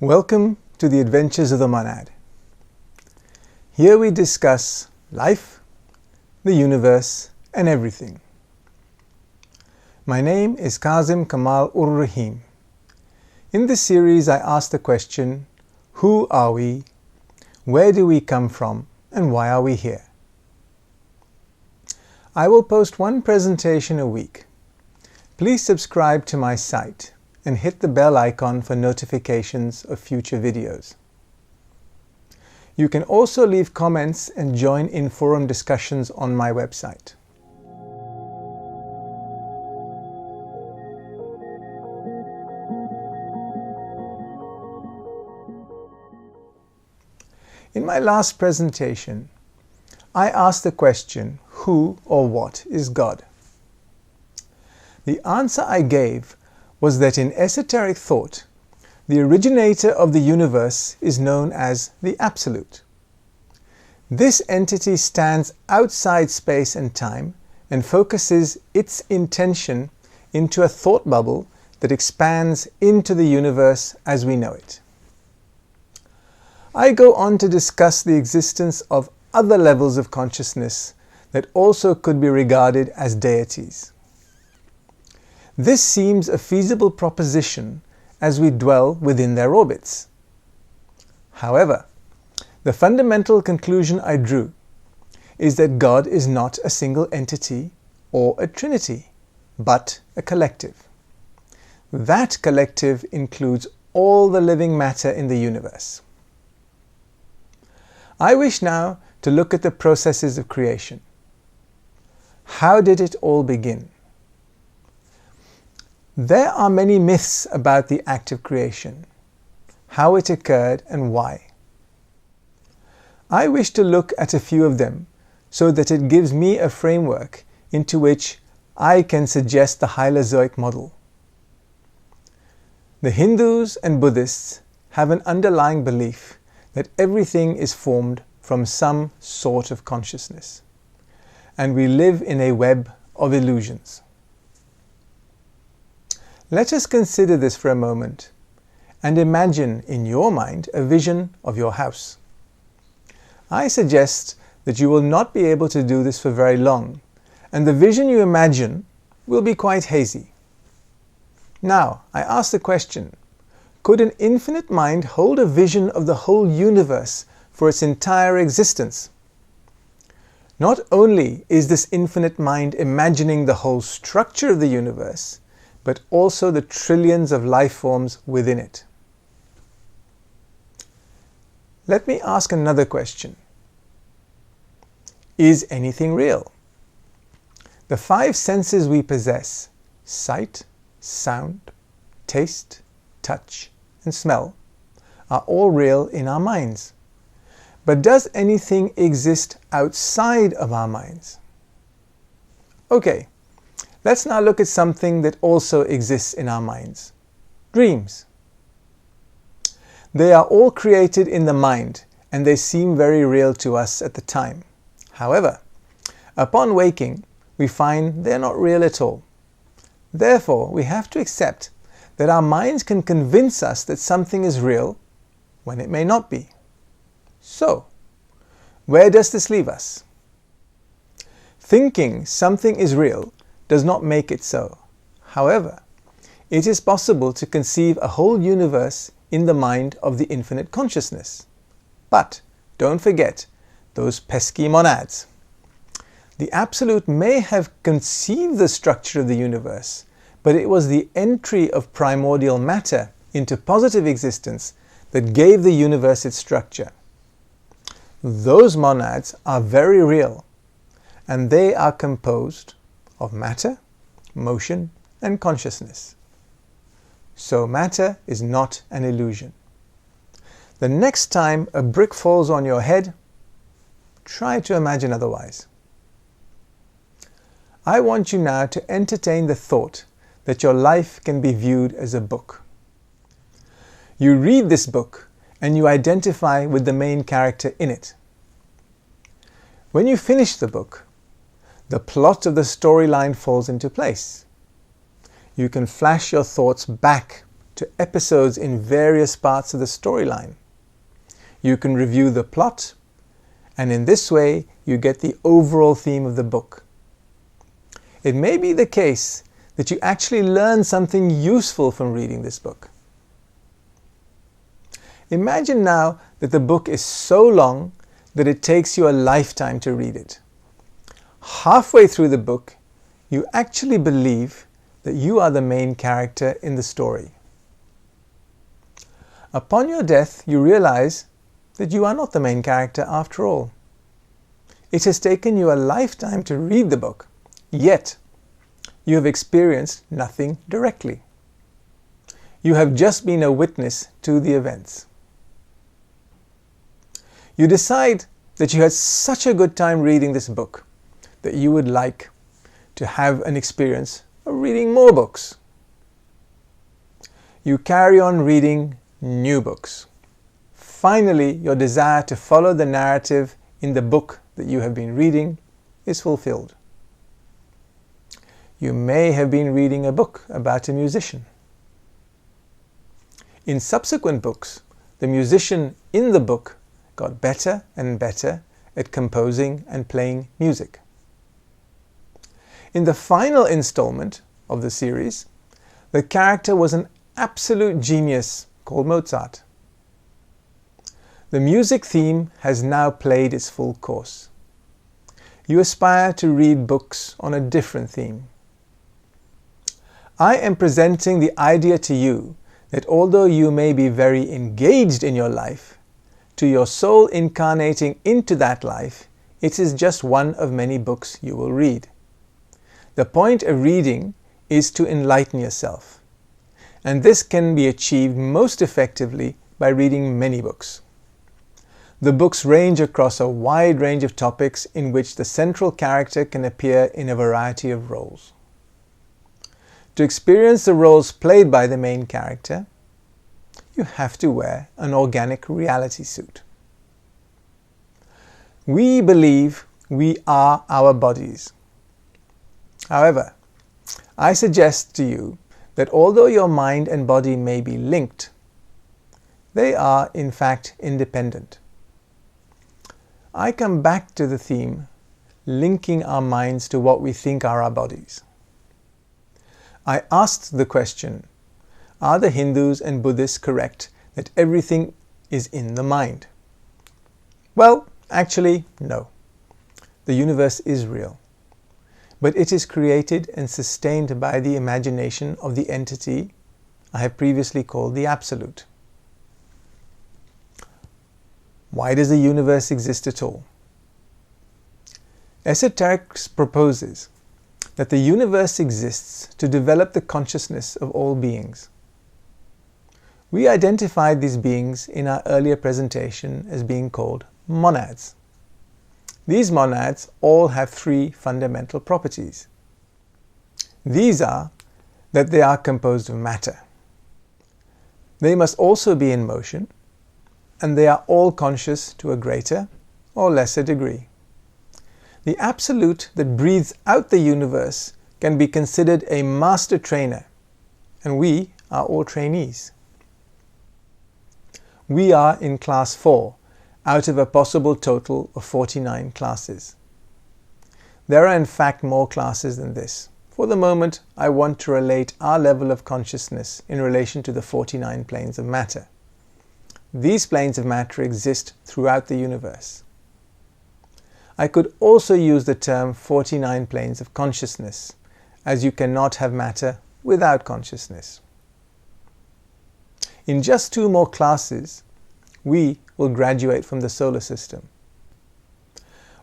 Welcome to the Adventures of the Monad. Here we discuss life, the universe, and everything. My name is Kazim Kamal-ur-Rahim. In this series I ask the question, who are we, where do we come from, and why are we here? I will post one presentation a week. Please subscribe to my site and hit the bell icon for notifications of future videos. You can also leave comments and join in forum discussions on my website. In my last presentation, I asked the question, who or what is God? The answer I gave was that in esoteric thought, the originator of the universe is known as the Absolute. This entity stands outside space and time and focuses its intention into a thought bubble that expands into the universe as we know it. I go on to discuss the existence of other levels of consciousness that also could be regarded as deities. This seems a feasible proposition as we dwell within their orbits. However, the fundamental conclusion I drew is that God is not a single entity or a trinity, but a collective. That collective includes all the living matter in the universe. I wish now to look at the processes of creation. How did it all begin? There are many myths about the act of creation, how it occurred and why. I wish to look at a few of them so that it gives me a framework into which I can suggest the Hylozoic model. The Hindus and Buddhists have an underlying belief that everything is formed from some sort of consciousness, and we live in a web of illusions. Let us consider this for a moment and imagine in your mind a vision of your house. I suggest that you will not be able to do this for very long, and the vision you imagine will be quite hazy. Now, I ask the question, could an infinite mind hold a vision of the whole universe for its entire existence? Not only is this infinite mind imagining the whole structure of the universe, but also the trillions of life forms within it. Let me ask another question. Is anything real? The five senses we possess, sight, sound, taste, touch, and smell, are all real in our minds. But does anything exist outside of our minds? Okay. Let's now look at something that also exists in our minds. Dreams. They are all created in the mind and they seem very real to us at the time. However, upon waking, we find they're not real at all. Therefore, we have to accept that our minds can convince us that something is real when it may not be. So, where does this leave us? Thinking something is real does not make it so. However, it is possible to conceive a whole universe in the mind of the infinite consciousness. But don't forget those pesky monads. The Absolute may have conceived the structure of the universe, but it was the entry of primordial matter into positive existence that gave the universe its structure. Those monads are very real, and they are composed of matter, motion, and consciousness. So matter is not an illusion. The next time a brick falls on your head, try to imagine otherwise. I want you now to entertain the thought that your life can be viewed as a book. You read this book and you identify with the main character in it. When you finish the book, the plot of the storyline falls into place. You can flash your thoughts back to episodes in various parts of the storyline. You can review the plot, and in this way you get the overall theme of the book. It may be the case that you actually learn something useful from reading this book. Imagine now that the book is so long that it takes you a lifetime to read it. Halfway through the book, you actually believe that you are the main character in the story. Upon your death, you realize that you are not the main character after all. It has taken you a lifetime to read the book, yet you have experienced nothing directly. You have just been a witness to the events. You decide that you had such a good time reading this book that you would like to have an experience of reading more books. You carry on reading new books. Finally, your desire to follow the narrative in the book that you have been reading is fulfilled. You may have been reading a book about a musician. In subsequent books, the musician in the book got better and better at composing and playing music. In the final installment of the series, the character was an absolute genius called Mozart. The music theme has now played its full course. You aspire to read books on a different theme. I am presenting the idea to you that although you may be very engaged in your life, to your soul incarnating into that life, it is just one of many books you will read. The point of reading is to enlighten yourself, and this can be achieved most effectively by reading many books. The books range across a wide range of topics in which the central character can appear in a variety of roles. To experience the roles played by the main character, you have to wear an organic reality suit. We believe we are our bodies. However, I suggest to you that although your mind and body may be linked, they are in fact independent. I come back to the theme, linking our minds to what we think are our bodies. I asked the question, are the Hindus and Buddhists correct that everything is in the mind? Well, actually, no. The universe is real, but it is created and sustained by the imagination of the entity I have previously called the Absolute. Why does the universe exist at all? Esoteric proposes that the universe exists to develop the consciousness of all beings. We identified these beings in our earlier presentation as being called monads. These monads all have three fundamental properties. These are that they are composed of matter. They must also be in motion, and they are all conscious to a greater or lesser degree. The Absolute that breathes out the universe can be considered a master trainer, and we are all trainees. We are in class 4 out of a possible total of 49 classes. There are in fact more classes than this. For the moment, I want to relate our level of consciousness in relation to the 49 planes of matter. These planes of matter exist throughout the universe. I could also use the term 49 planes of consciousness, as you cannot have matter without consciousness. In just 2 more classes, we will graduate from the solar system.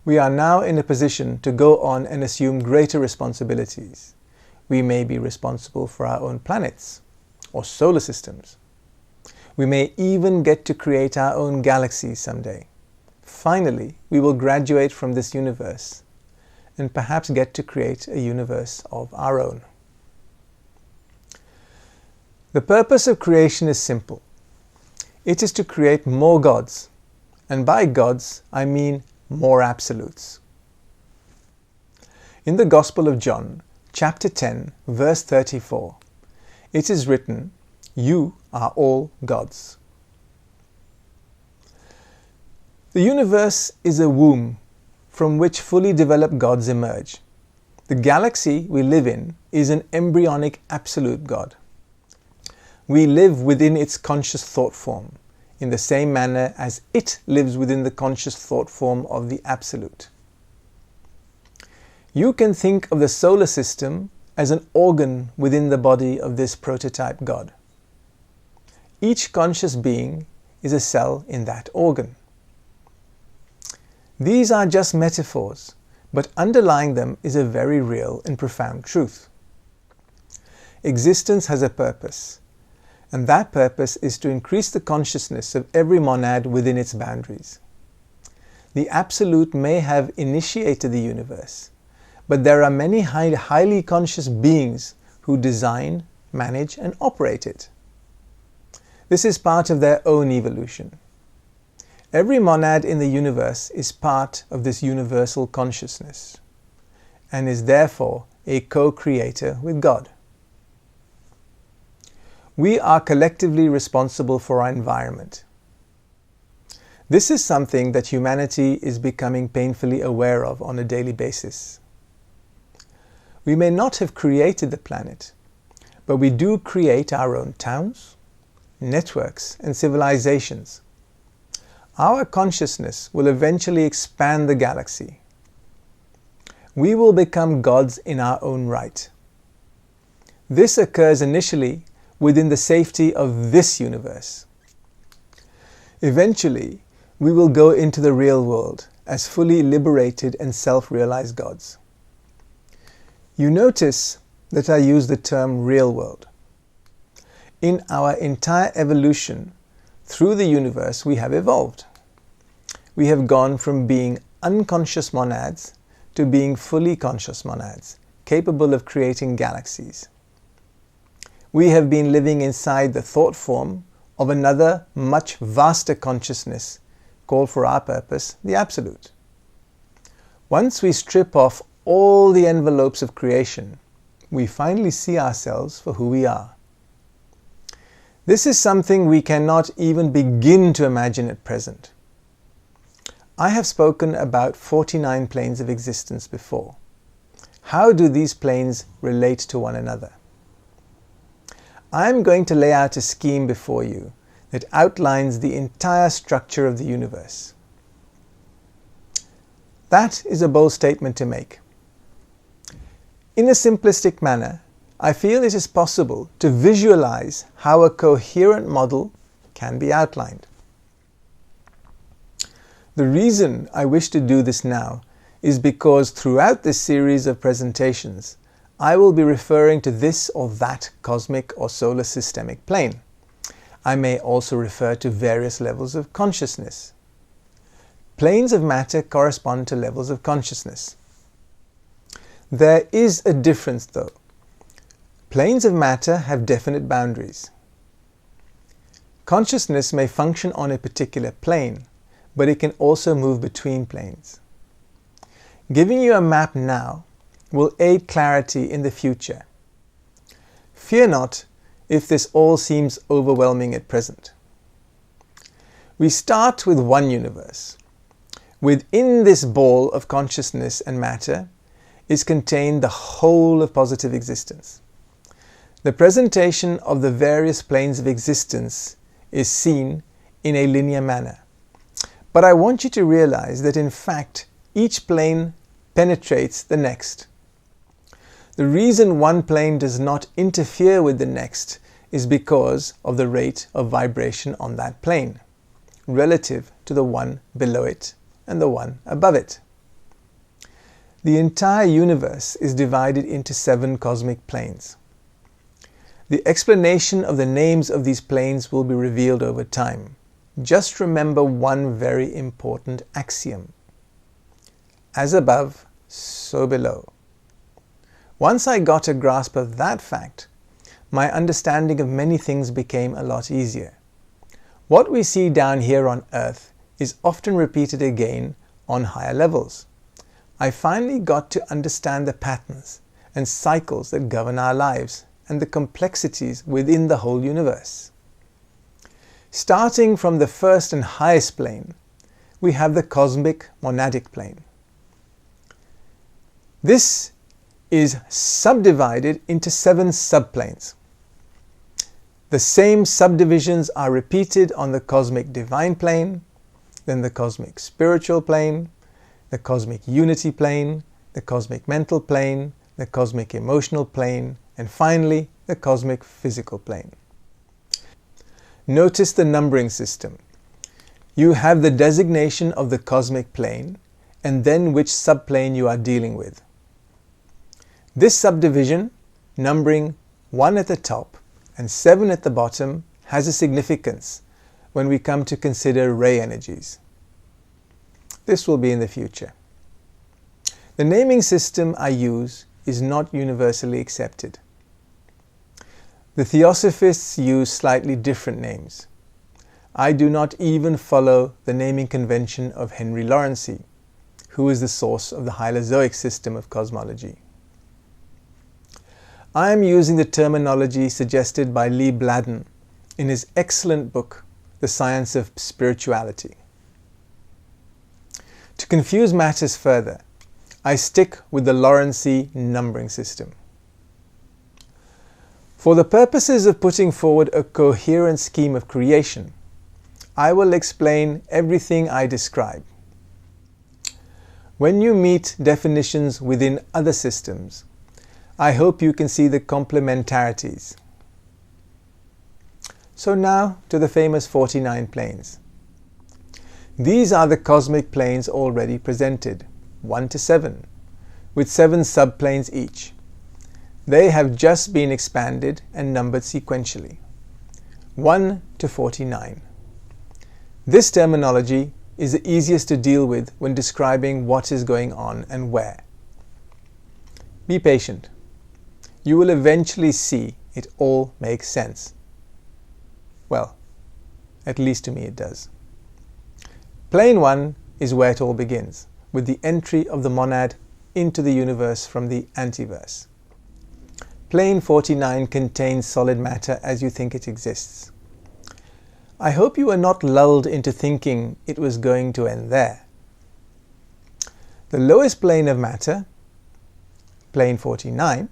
We are now in a position to go on and assume greater responsibilities. We may be responsible for our own planets or solar systems. We may even get to create our own galaxies someday. Finally, we will graduate from this universe and perhaps get to create a universe of our own. The purpose of creation is simple. It is to create more gods, and by gods I mean more absolutes. In the Gospel of John, chapter 10, verse 34, it is written, You are all gods. The universe is a womb from which fully developed gods emerge. The galaxy we live in is an embryonic absolute God. We live within its conscious thought form, in the same manner as it lives within the conscious thought form of the Absolute. You can think of the solar system as an organ within the body of this prototype God. Each conscious being is a cell in that organ. These are just metaphors, but underlying them is a very real and profound truth. Existence has a purpose, and that purpose is to increase the consciousness of every monad within its boundaries. The Absolute may have initiated the universe, but there are many highly conscious beings who design, manage, and operate it. This is part of their own evolution. Every monad in the universe is part of this universal consciousness, and is therefore a co-creator with God. We are collectively responsible for our environment. This is something that humanity is becoming painfully aware of on a daily basis. We may not have created the planet, but we do create our own towns, networks, and civilizations. Our consciousness will eventually expand the galaxy. We will become gods in our own right. This occurs initially within the safety of this universe. Eventually, we will go into the real world as fully liberated and self-realized gods. You notice that I use the term real world. In our entire evolution through the universe, we have evolved. We have gone from being unconscious monads to being fully conscious monads, capable of creating galaxies. We have been living inside the thought form of another, much vaster consciousness called for our purpose the Absolute. Once we strip off all the envelopes of creation, we finally see ourselves for who we are. This is something we cannot even begin to imagine at present. I have spoken about 49 planes of existence before. How do these planes relate to one another? I am going to lay out a scheme before you that outlines the entire structure of the universe. That is a bold statement to make. In a simplistic manner, I feel it is possible to visualize how a coherent model can be outlined. The reason I wish to do this now is because throughout this series of presentations, I will be referring to this or that cosmic or solar systemic plane. I may also refer to various levels of consciousness. Planes of matter correspond to levels of consciousness. There is a difference though. Planes of matter have definite boundaries. Consciousness may function on a particular plane, but it can also move between planes. Giving you a map now will aid clarity in the future. Fear not if this all seems overwhelming at present. We start with one universe. Within this ball of consciousness and matter is contained the whole of positive existence. The presentation of the various planes of existence is seen in a linear manner. But I want you to realize that in fact, each plane penetrates the next. The reason one plane does not interfere with the next is because of the rate of vibration on that plane, relative to the one below it and the one above it. The entire universe is divided into 7 cosmic planes. The explanation of the names of these planes will be revealed over time. Just remember one very important axiom. As above, so below. Once I got a grasp of that fact, my understanding of many things became a lot easier. What we see down here on Earth is often repeated again on higher levels. I finally got to understand the patterns and cycles that govern our lives and the complexities within the whole universe. Starting from the first and highest plane, we have the cosmic monadic plane. This is subdivided into 7 subplanes. The same subdivisions are repeated on the cosmic divine plane, then the cosmic spiritual plane, the cosmic unity plane, the cosmic mental plane, the cosmic emotional plane, and finally the cosmic physical plane. Notice the numbering system. You have the designation of the cosmic plane and then which subplane you are dealing with. This subdivision, numbering 1 at the top and 7 at the bottom, has a significance when we come to consider ray energies. This will be in the future. The naming system I use is not universally accepted. The Theosophists use slightly different names. I do not even follow the naming convention of Henry Lawrence, who is the source of the Hylozoic system of cosmology. I am using the terminology suggested by Lee Bladden in his excellent book, The Science of Spirituality. To confuse matters further, I stick with the Lawrence numbering system. For the purposes of putting forward a coherent scheme of creation, I will explain everything I describe. When you meet definitions within other systems, I hope you can see the complementarities. So now to the famous 49 planes. These are the cosmic planes already presented, 1 to 7, with 7 subplanes each. They have just been expanded and numbered sequentially, 1 to 49. This terminology is the easiest to deal with when describing what is going on and where. Be patient. You will eventually see it all makes sense. Well, at least to me it does. Plane 1 is where it all begins, with the entry of the monad into the universe from the antiverse. Plane 49 contains solid matter as you think it exists. I hope you are not lulled into thinking it was going to end there. The lowest plane of matter, plane 49,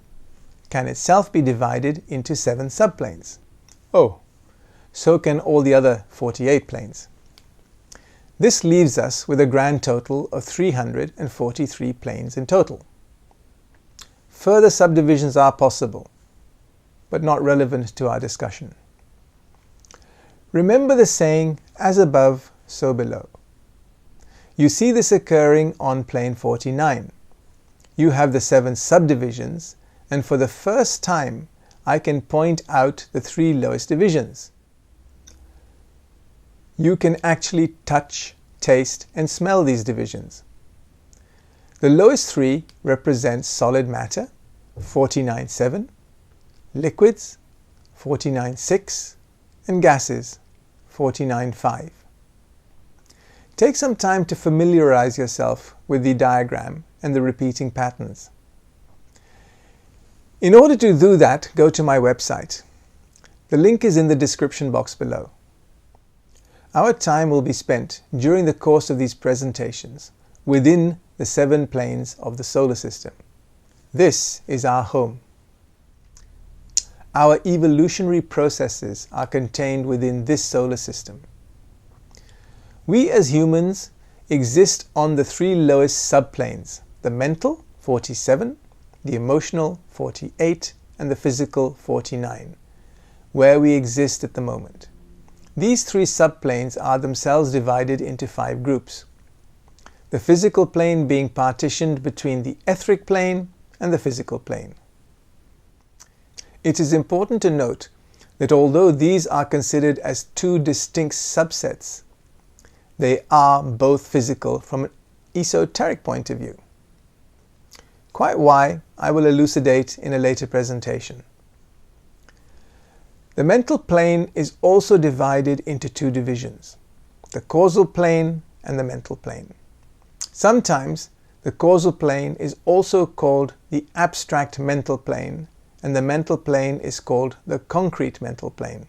can itself be divided into 7 subplanes. Oh, so can all the other 48 planes. This leaves us with a grand total of 343 planes in total. Further subdivisions are possible, but not relevant to our discussion. Remember the saying, as above, so below. You see this occurring on plane 49. You have the 7 subdivisions, and for the first time, I can point out the 3 lowest divisions. You can actually touch, taste, and smell these divisions. The lowest 3 represent solid matter, 49.7, liquids, 49.6, and gases, 49.5. Take some time to familiarize yourself with the diagram and the repeating patterns. In order to do that, go to my website. The link is in the description box below. Our time will be spent during the course of these presentations within the 7 planes of the solar system. This is our home. Our evolutionary processes are contained within this solar system. We as humans exist on the 3 lowest subplanes, the mental, 47, the emotional, 48, and the physical, 49, where we exist at the moment. These 3 subplanes are themselves divided into 5 groups. The physical plane being partitioned between the etheric plane and the physical plane. It is important to note that although these are considered as 2 distinct subsets, they are both physical from an esoteric point of view. Quite why I will elucidate in a later presentation. The mental plane is also divided into 2 divisions, the causal plane and the mental plane. Sometimes the causal plane is also called the abstract mental plane and the mental plane is called the concrete mental plane.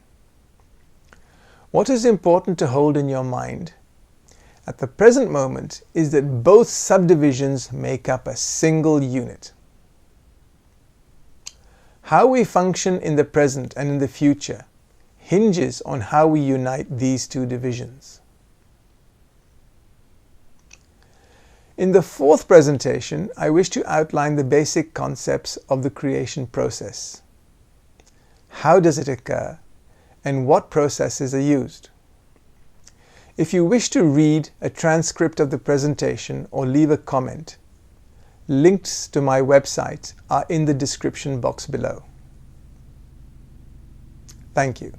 What is important to hold in your mind at the present moment is that both subdivisions make up a single unit. How we function in the present and in the future hinges on how we unite these two divisions. In the fourth presentation, I wish to outline the basic concepts of the creation process. How does it occur, and what processes are used? If you wish to read a transcript of the presentation or leave a comment, links to my website are in the description box below. Thank you.